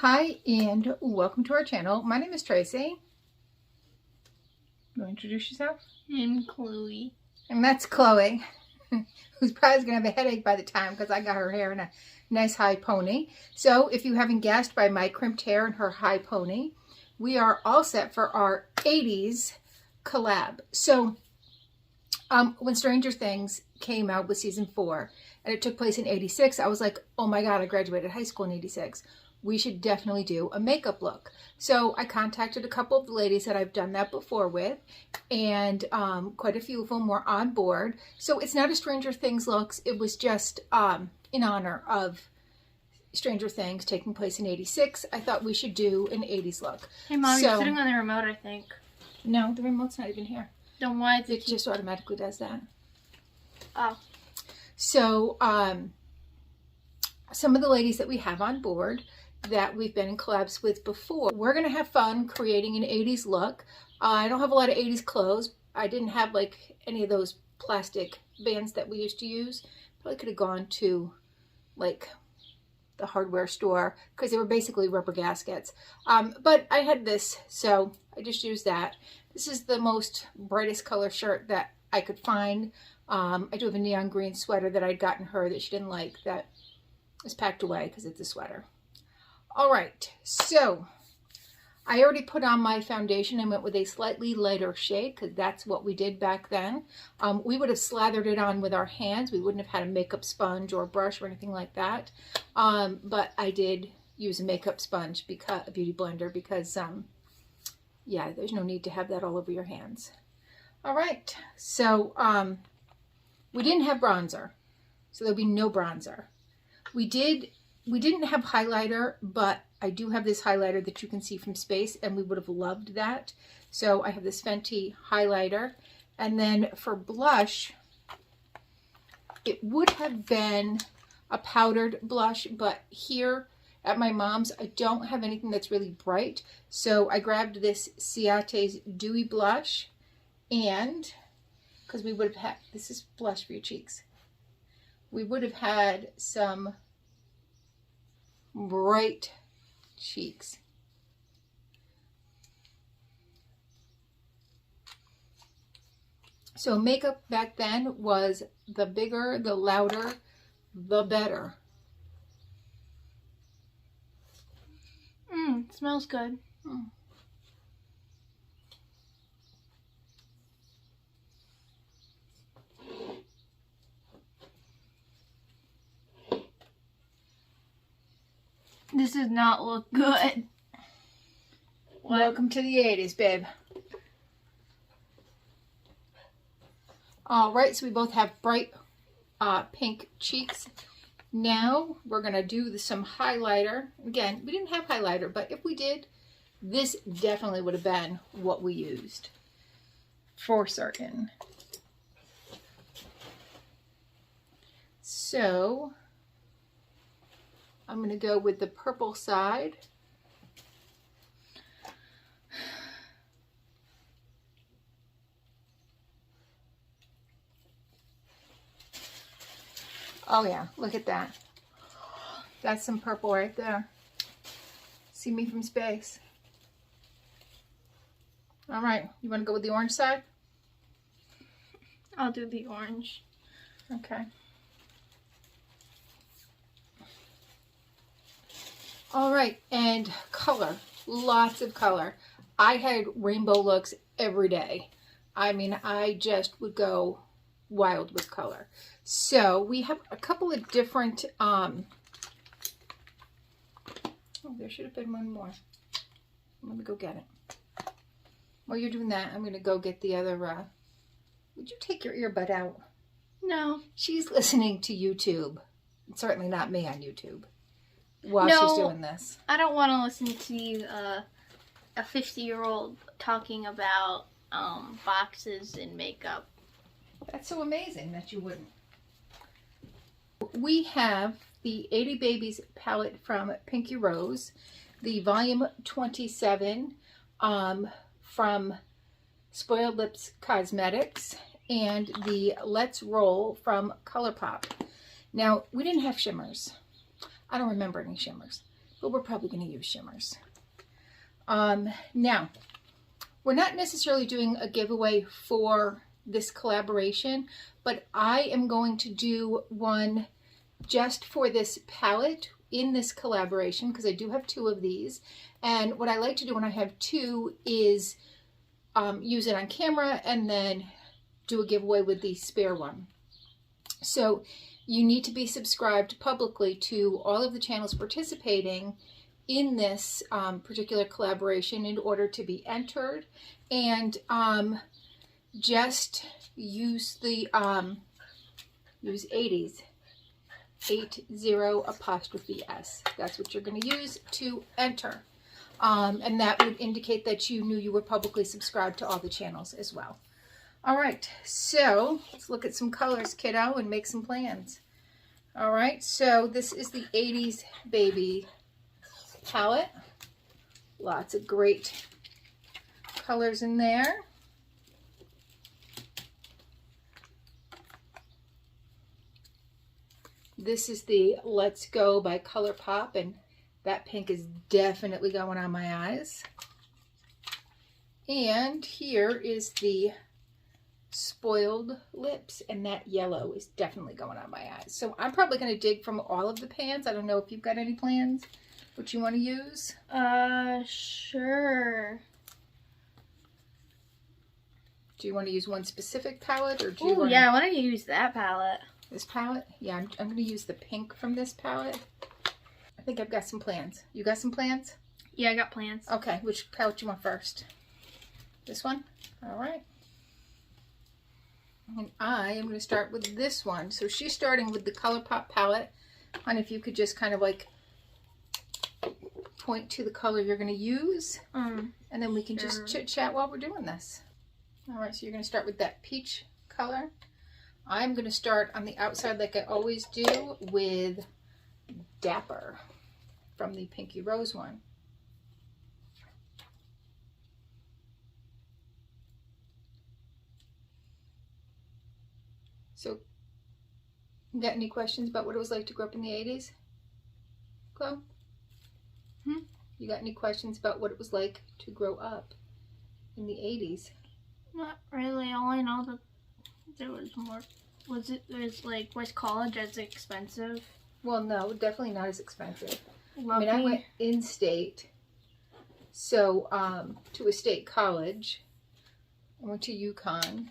Hi and welcome to our channel. My name is Tracy. You want to introduce yourself? I'm Chloe. And that's Chloe, who's probably going to have a headache by the time because I got her hair in a nice high pony. So if you haven't guessed by my crimped hair and her high pony, we are all set for our 80s collab. So when Stranger Things came out with season 4 and it took place in 86, I was like, oh my God, I graduated high school in 86. We should definitely do a makeup look. So I contacted a couple of the ladies that I've done that before with, and quite a few of them were on board. So it's not a Stranger Things looks. It was just in honor of Stranger Things taking place in 86. I thought we should do an 80s look. Hey Mom, you're sitting on the remote, I think. No, the remote's not even here. Then why is it just automatically does that? Oh. So some of the ladies that we have on board that we've been in collabs with before. We're going to have fun creating an 80s look. I don't have a lot of 80s clothes. I didn't have like any of those plastic bands that we used to use. Probably could have gone to like the hardware store because they were basically rubber gaskets. But I had this, so I just used that. This is the most brightest color shirt that I could find. I do have a neon green sweater that I'd gotten her that she didn't like that is packed away because it's a sweater. All right, so I already put on my foundation and went with a slightly lighter shade because that's what we did back then. We would have slathered it on with our hands. We wouldn't have had a makeup sponge or a brush or anything like that. But I did use a makeup sponge, because a beauty blender, because yeah, there's no need to have that all over your hands. All right, so we didn't have bronzer, so there'll be no bronzer. We didn't have highlighter, but I do have this highlighter that you can see from space, and we would have loved that. So I have this Fenty highlighter. And then for blush, it would have been a powdered blush, but here at my mom's, I don't have anything that's really bright. So I grabbed this Ciate's Dewy Blush, and because we would have had, this is blush for your cheeks. We would have had some bright cheeks. So makeup back then was the bigger, the louder, the better. It smells good. This does not look good. What? Welcome to the 80s, babe. All right, so we both have bright pink cheeks. Now we're going to do some highlighter. Again, we didn't have highlighter, but if we did, this definitely would have been what we used for certain. So I'm going to go with the purple side. Oh yeah, look at that. That's some purple right there. See me from space. All right, you want to go with the orange side? I'll do the orange. Okay. All right, and color, lots of color. I had rainbow looks every day. I mean, I just would go wild with color. So we have a couple of different, oh, there should have been one more. I'm gonna go get it. While you're doing that, I'm gonna go get the other, would you take your earbud out? No. She's listening to YouTube. Certainly not me on YouTube. While she's doing this. I don't want to listen to a 50-year-old talking about boxes and makeup. That's so amazing that you wouldn't. We have the 80 Babies palette from Pinky Rose, the volume 27 from Spoiled Lips Cosmetics, and the Let's Roll from ColourPop. Now, we didn't have shimmers. I don't remember any shimmers. but we're probably going to use shimmers. Now, we're not necessarily doing a giveaway for this collaboration, but I am going to do one just for this palette in this collaboration, because I do have 2 of these. And what I like to do when I have 2 is use it on camera and then do a giveaway with the spare one. So you need to be subscribed publicly to all of the channels participating in this particular collaboration in order to be entered. And just use the use 80s, 80'S. That's what you're going to use to enter. And that would indicate that you knew you were publicly subscribed to all the channels as well. All right, so let's look at some colors, kiddo, and make some plans. All right, so this is the 80s Baby palette. Lots of great colors in there. This is the Let's Go by ColourPop, and that pink is definitely going on my eyes. And here is the Spoiled Lips, and that yellow is definitely going on my eyes. So I'm probably going to dig from all of the pans. I don't know if you've got any plans, what you want to use. Sure. Do you want to use one specific palette, or do you want? Yeah, I want to use that palette. This palette? Yeah, I'm going to use the pink from this palette. I think I've got some plans. You got some plans? Yeah, I got plans. Okay, which palette do you want first? This one? All right. And I am going to start with this one. So she's starting with the ColourPop palette. And if you could just kind of like point to the color you're going to use. And then we can just chit-chat while we're doing this. All right, so you're going to start with that peach color. I'm going to start on the outside like I always do with Dapper from the Pinky Rose one. So, you got any questions about what it was like to grow up in the 80s? Chloe? You got any questions about what it was like to grow up in the 80s? Not really. All I know that there was more. Was college as expensive? Well, no, definitely not as expensive. Lucky. I mean, I went in-state, so to a state college. I went to UConn,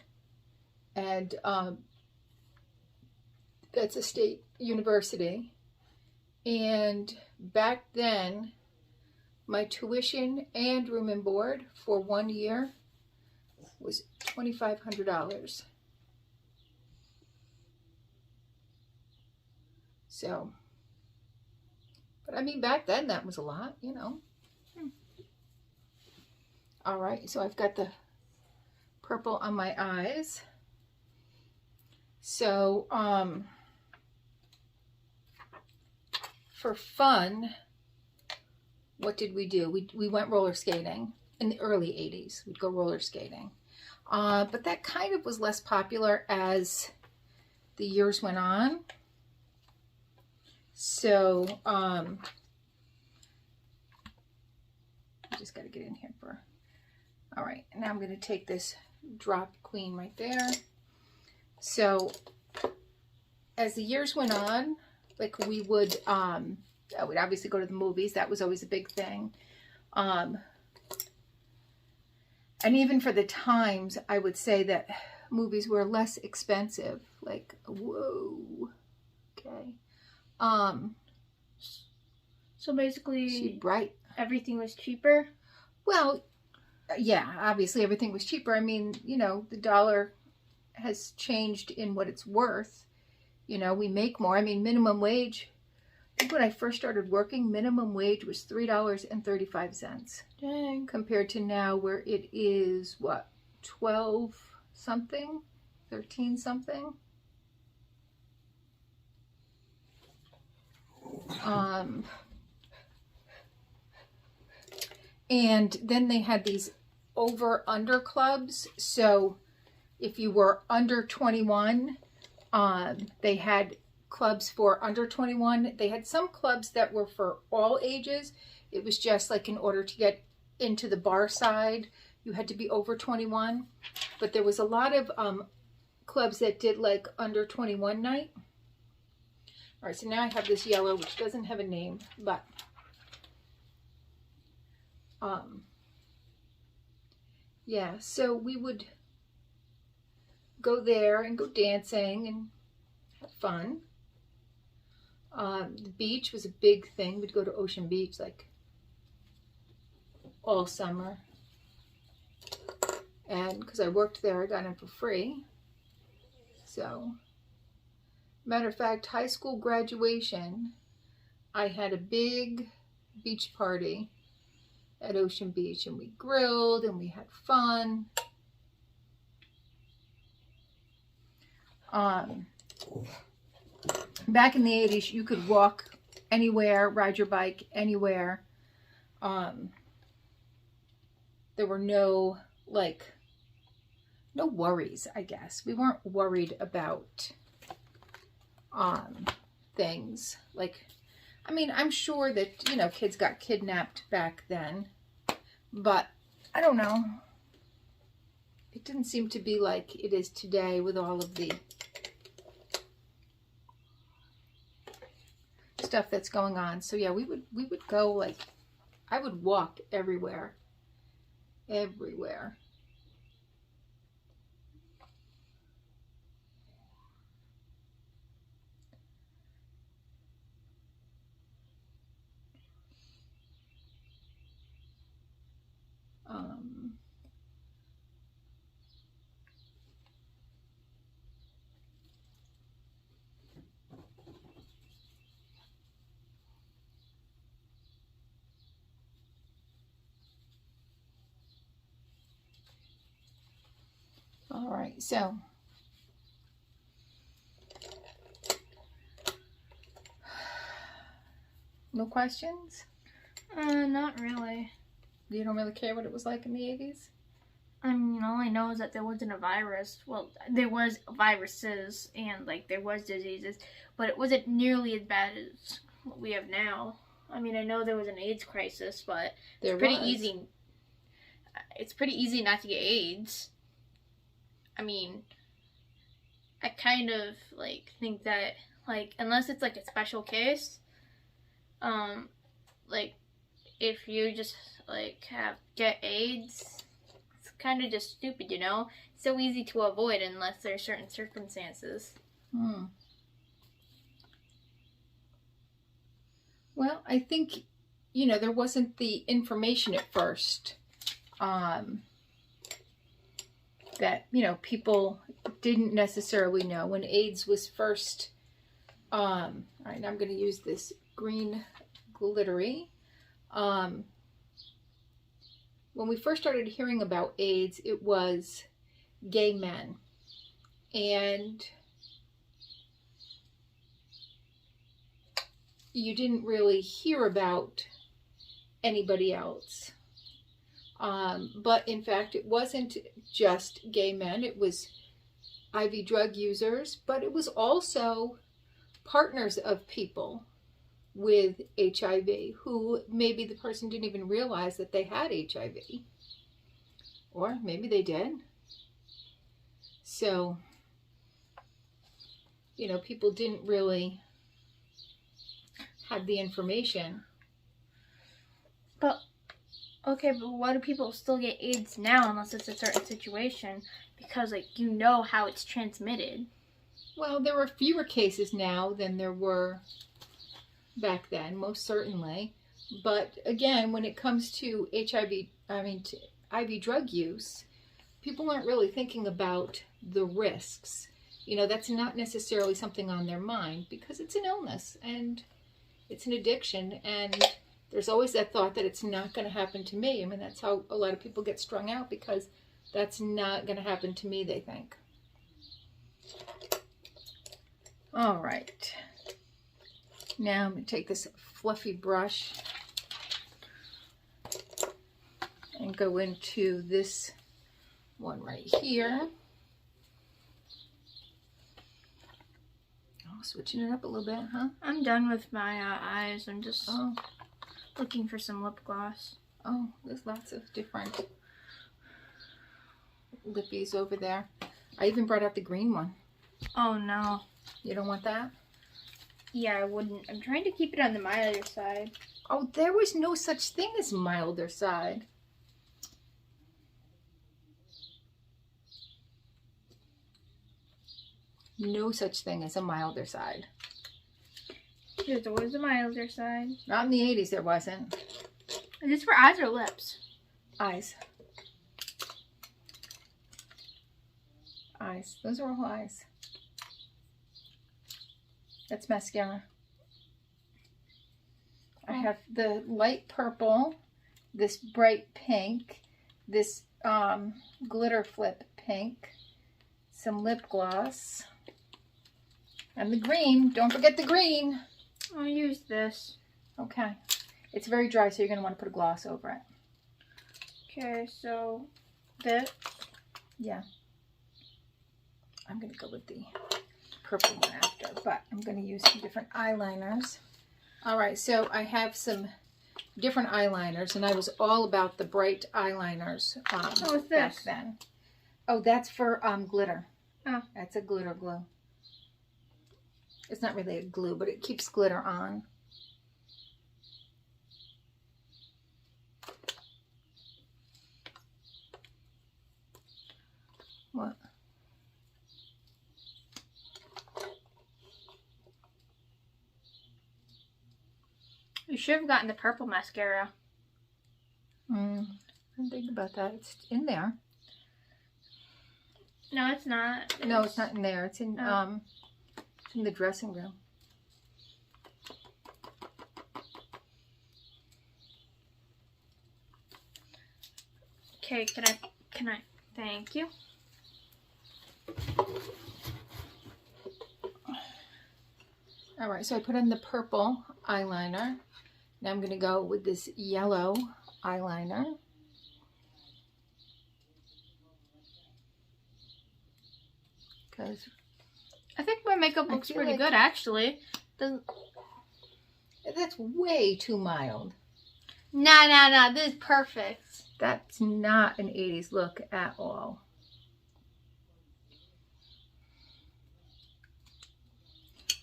and that's a state university. And back then, my tuition and room and board for 1 year was $2,500. So, but I mean, back then that was a lot, you know. All right, so I've got the purple on my eyes. So, for fun, what did we do? We went roller skating in the early 80s. We'd go roller skating. But that kind of was less popular as the years went on. So, I just got to get in here for, all right, now I'm going to take this Drop Queen right there. So, as the years went on, like we would, we'd obviously go to the movies. That was always a big thing. And even for the times, I would say that movies were less expensive. Like, whoa, okay. So basically, bright. Everything was cheaper? Well, yeah, obviously everything was cheaper. I mean, you know, the dollar has changed in what it's worth. You know, we make more. I mean, minimum wage, I think when I first started working, minimum wage was $3.35. Dang. Compared to now where it is, what, 12 something? 13 something? And then they had these over-under clubs. So if you were under 21, they had clubs for under 21. They had some clubs that were for all ages. It was just like in order to get into the bar side, you had to be over 21. But there was a lot of clubs that did like under 21 night. All right, so now I have this yellow, which doesn't have a name, but yeah, so we would go there and go dancing and have fun. The beach was a big thing. We'd go to Ocean Beach like all summer. And because I worked there, I got in for free. So, matter of fact, high school graduation, I had a big beach party at Ocean Beach, and we grilled and we had fun. Back in the 80s, you could walk anywhere, ride your bike anywhere. There were no worries, I guess. We weren't worried about things like, I mean, I'm sure that, you know, kids got kidnapped back then, but I don't know. It didn't seem to be like it is today with all of the stuff that's going on. So yeah, we would go, like, I would walk everywhere. All right, so no questions? Not really. You don't really care what it was like in the 80s? I mean, all I know is that there wasn't a virus. Well, there was viruses and, like, there was diseases, but it wasn't nearly as bad as what we have now. I mean, I know there was an AIDS crisis, but it's pretty easy. It's pretty easy not to get AIDS. I mean, I kind of, like, think that, like, unless it's, like, a special case, like, if you just, like, get AIDS, it's kind of just stupid, you know? It's so easy to avoid unless there are certain circumstances. Well, I think, you know, there wasn't the information at first. That, you know, people didn't necessarily know when AIDS was first, all right, now I'm going to use this green glittery. When we first started hearing about AIDS, it was gay men. And you didn't really hear about anybody else. But in fact, it wasn't just gay men. It was IV drug users, but it was also partners of people with HIV who maybe the person didn't even realize that they had HIV. Or maybe they did. So, you know, people didn't really have the information. But okay, but why do people still get AIDS now unless it's a certain situation? Because, like, you know how it's transmitted. Well, there are fewer cases now than there were back then, most certainly. But again, when it comes to to IV drug use, people aren't really thinking about the risks. You know, that's not necessarily something on their mind because it's an illness and it's an addiction, and there's always that thought that it's not going to happen to me. I mean, that's how a lot of people get strung out, because that's not going to happen to me, they think. All right. Now I'm going to take this fluffy brush and go into this one right here. switching it up a little bit, huh? I'm done with my eyes. I'm just looking for some lip gloss. Oh, there's lots of different lippies over there. I even brought out the green one. Oh no. You don't want that? Yeah, I wouldn't. I'm trying to keep it on the milder side. Oh, there was no such thing as milder side. No such thing as a milder side. There's always a milder side. Not in the 80s, there wasn't. Is this for eyes or lips? Eyes. Eyes. Those are all eyes. That's mascara. I have the light purple, this bright pink, this glitter flip pink, some lip gloss, and the green. Don't forget the green. I'll use this. Okay. It's very dry, so you're going to want to put a gloss over it. Okay, so this. Yeah. I'm going to go with the purple one after, but I'm going to use some different eyeliners. All right, so I have some different eyeliners, and I was all about the bright eyeliners back then. Oh, that's for glitter. Oh. That's a glitter glue. It's not really a glue, but it keeps glitter on. What? You should have gotten the purple mascara. I didn't think about that. It's in there. No, it's not. No, it's not in there. It's in it's in the dressing room. Okay, can I? Thank you. All right, so I put in the purple eyeliner. Now I'm going to go with this yellow eyeliner. Because I think my makeup looks pretty good, actually. Doesn't... That's way too mild. Nah. This is perfect. That's not an 80s look at all.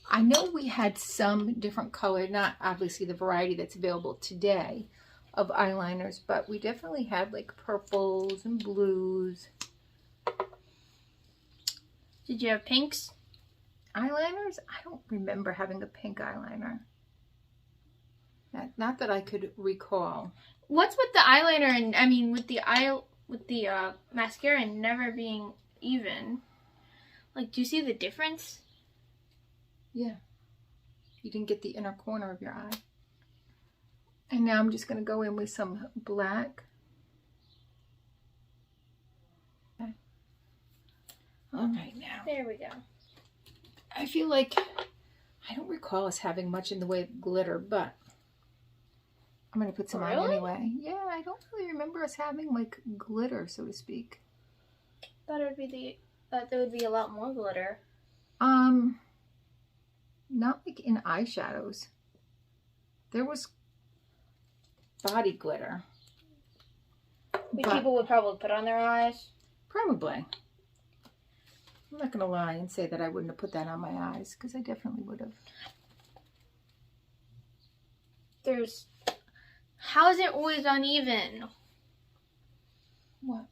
I know we had some different color, not obviously the variety that's available today of eyeliners, but we definitely had like purples and blues. Did you have pinks? Eyeliners? I don't remember having a pink eyeliner. Not that I could recall. What's with the eyeliner and I mean with the mascara never being even? Like, do you see the difference? Yeah. You didn't get the inner corner of your eye. And now I'm just going to go in with some black. Okay. All right, now. There we go. I feel like I don't recall us having much in the way of glitter, but I'm going to put some on anyway. Yeah, I don't really remember us having like glitter, so to speak. Thought there would be a lot more glitter. Not like in eyeshadows. There was body glitter. Which people would probably put on their eyes. Probably. I'm not going to lie and say that I wouldn't have put that on my eyes, because I definitely would have. How is it always uneven? What?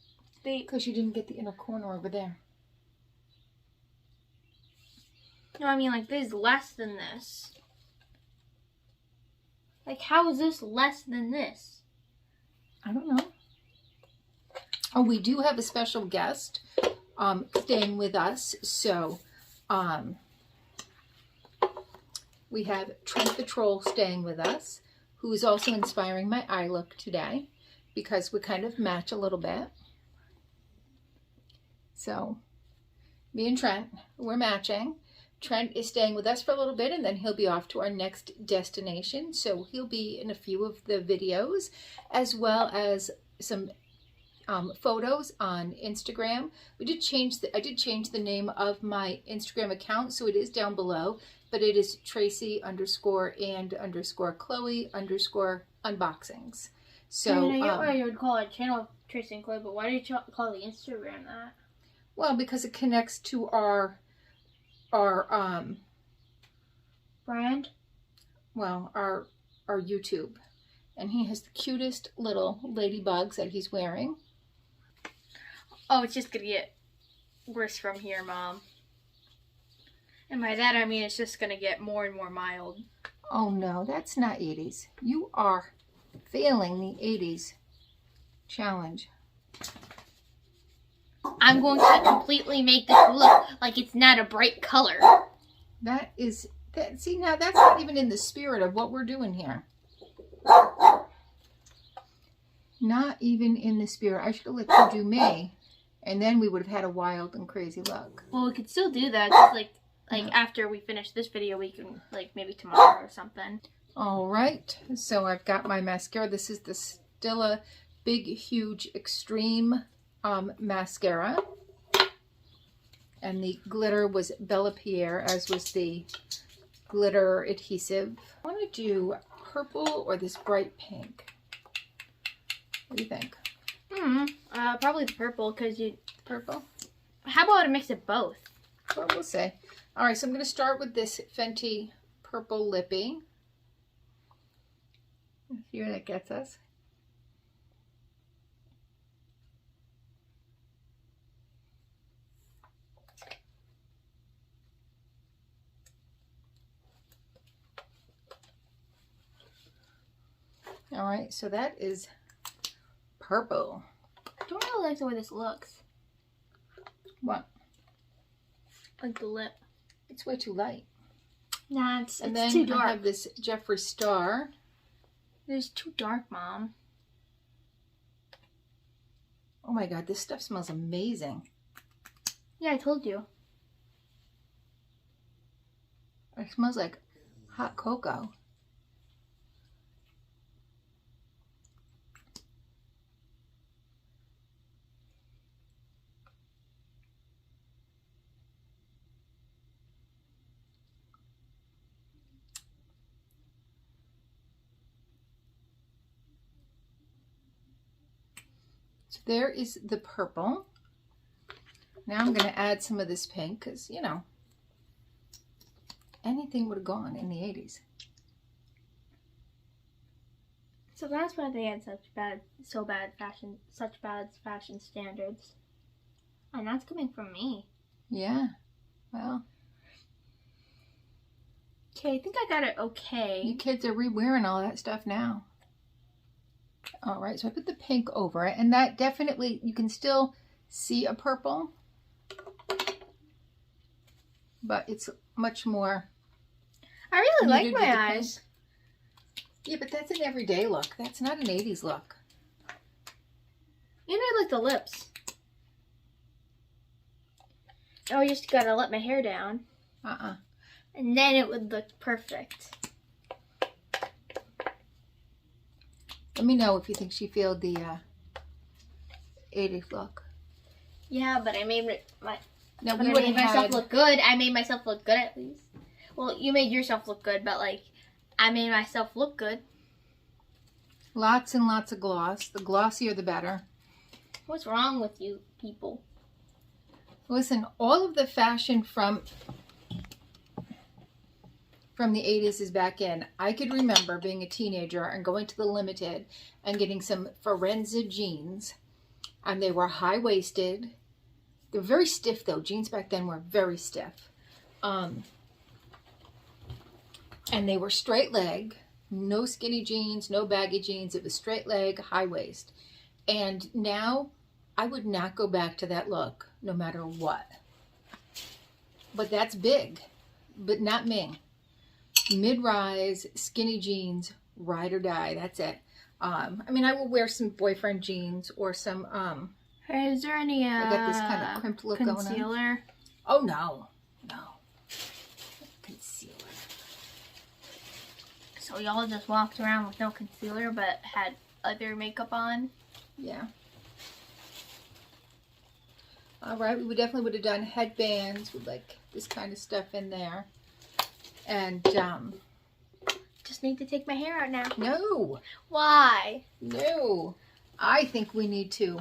Because you didn't get the inner corner over there. No, I mean, like, this is less than this. Like, how is this less than this? I don't know. Oh, we do have a special guest staying with us. So, we have Trent the Troll staying with us, who is also inspiring my eye look today, because we kind of match a little bit. So, me and Trent, we're matching. Trent is staying with us for a little bit, and then he'll be off to our next destination. So he'll be in a few of the videos, as well as some photos on Instagram. I did change the name of my Instagram account, so it is down below, but it is Tracy_and_Chloe_unboxings. So I mean, I get why you would call our channel Tracy and Chloe, but why do you call the Instagram that? Well, because it connects to our Brand? Well, our YouTube. And he has the cutest little ladybugs that he's wearing. Oh, it's just gonna get worse from here, Mom. And by that I mean it's just gonna get more and more mild. Oh no, that's not 80s. You are failing the 80s challenge. I'm going to completely make this look like it's not a bright color. See, now that's not even in the spirit of what we're doing here. Not even in the spirit. I should have let you do me, and then we would have had a wild and crazy look. Well, we could still do that, just like after we finish this video, we can, like, maybe tomorrow or something. All right, so I've got my mascara. This is the Stila Big Huge Extreme mascara, and the glitter was Bella Pierre, as was the glitter adhesive. I want to do purple or this bright pink. What do you think? Probably the purple, because you... Purple? How about a mix of both? Well, we'll see. All right, so I'm going to start with this Fenty Purple Lippy. Let's see where that gets us. All right, so that is purple. I don't really like the way this looks. What? Like the lip. It's way too light. Nah, it's and then too dark. I have this Jeffree Star. It's too dark, Mom. Oh my God, this stuff smells amazing. Yeah, I told you. It smells like hot cocoa. So there is the purple. Now I'm going to add some of this pink because, you know, anything would have gone in the 80s. So that's why they had such bad fashion standards. And that's coming from me. Yeah, well. Okay, I think I got it okay. You kids are re-wearing all that stuff now. All right, so I put the pink over it, and that definitely, you can still see a purple, but it's much more. I really like my eyes. Yeah, but that's an everyday look. That's not an 80s look. And I like the lips. Oh, I just gotta let my hair down. And then it would look perfect. Let me know if you think she failed the 80s look. Yeah, but I made myself look good. I made myself look good at least. Well, you made yourself look good, but like, I made myself look good. Lots and lots of gloss. The glossier the better. What's wrong with you people? Listen, all of the fashion from the 80s is back in. I could remember being a teenager and going to the Limited and getting some Forenza jeans, and they were high-waisted. They were very stiff though. Jeans back then were very stiff. And they were straight leg, no skinny jeans, no baggy jeans. It was straight leg, high waist. And now I would not go back to that look no matter what. But that's big, but not me. Mid-rise, skinny jeans, ride or die. That's it. I mean, I will wear some boyfriend jeans or some. Hey, is there any I got this kind of crimped look going on. Concealer? Oh no, no concealer. So y'all just walked around with no concealer, but had other makeup on? Yeah. All right, we definitely would have done headbands with like this kind of stuff in there. And just need to take my hair out now. no. Why? No. I think we need to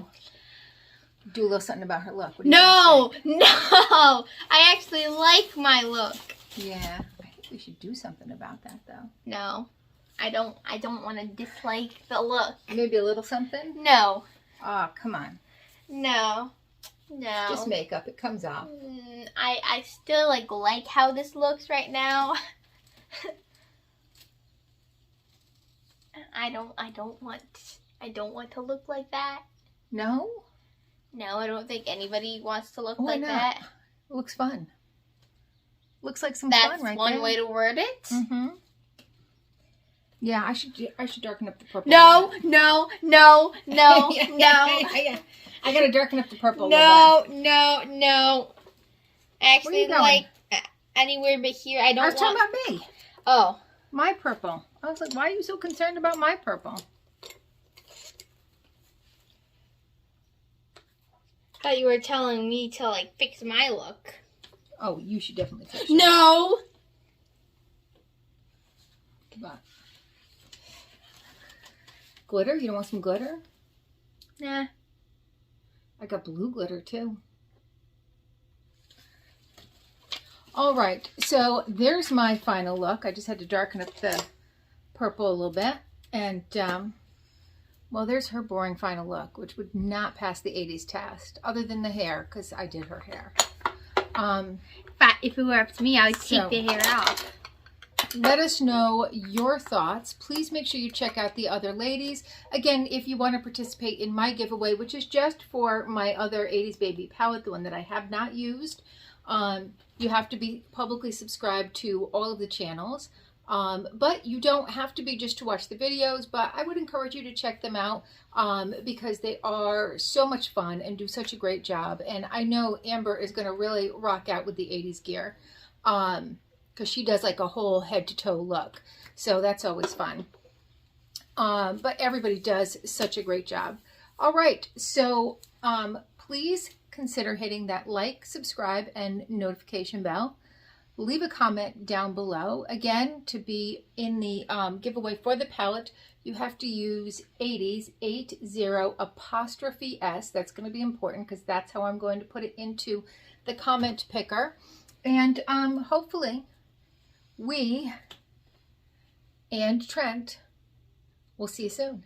do a little something about her look. What do you No, no. I actually like my look. Yeah, I think we should do something about that though. No, I don't want to dislike the look. Maybe a little something? No. Oh, come on. No. Just makeup. It comes off. I still like how this looks right now. I don't want to look like that. No? No, I don't think anybody wants to look Why like not? that. It looks fun. Looks like some That's fun right one there. way to word it. Mm-hmm. Yeah, I should darken up the purple. No. I gotta darken up the purple. No. Actually, Where you going? Anywhere but here. I was talking about me. Oh. My purple. I was like, why are you so concerned about my purple? I thought you were telling me to fix my look. Oh, you should definitely fix it. No. Come on. Glitter? You don't want some glitter? Nah. I got blue glitter too. All right, so there's my final look. I just had to darken up the purple a little bit. And, well, there's her boring final look, which would not pass the 80s test, other than the hair, because I did her hair. But if it were up to me, I would take the hair off. Let us know your thoughts. Please make sure you check out the other ladies. Again, if you want to participate in my giveaway, which is just for my other 80s Baby palette, the one that I have not used, you have to be publicly subscribed to all of the channels. But you don't have to be just to watch the videos, but I would encourage you to check them out because they are so much fun and do such a great job. And I know Amber is going to really rock out with the 80s gear. Because she does like a whole head to toe look. So that's always fun. But everybody does such a great job. All right. So please consider hitting that like, subscribe, and notification bell. Leave a comment down below. Again, to be in the giveaway for the palette, you have to use 80s 80'S. That's going to be important because that's how I'm going to put it into the comment picker. And hopefully we and Trent will see you soon.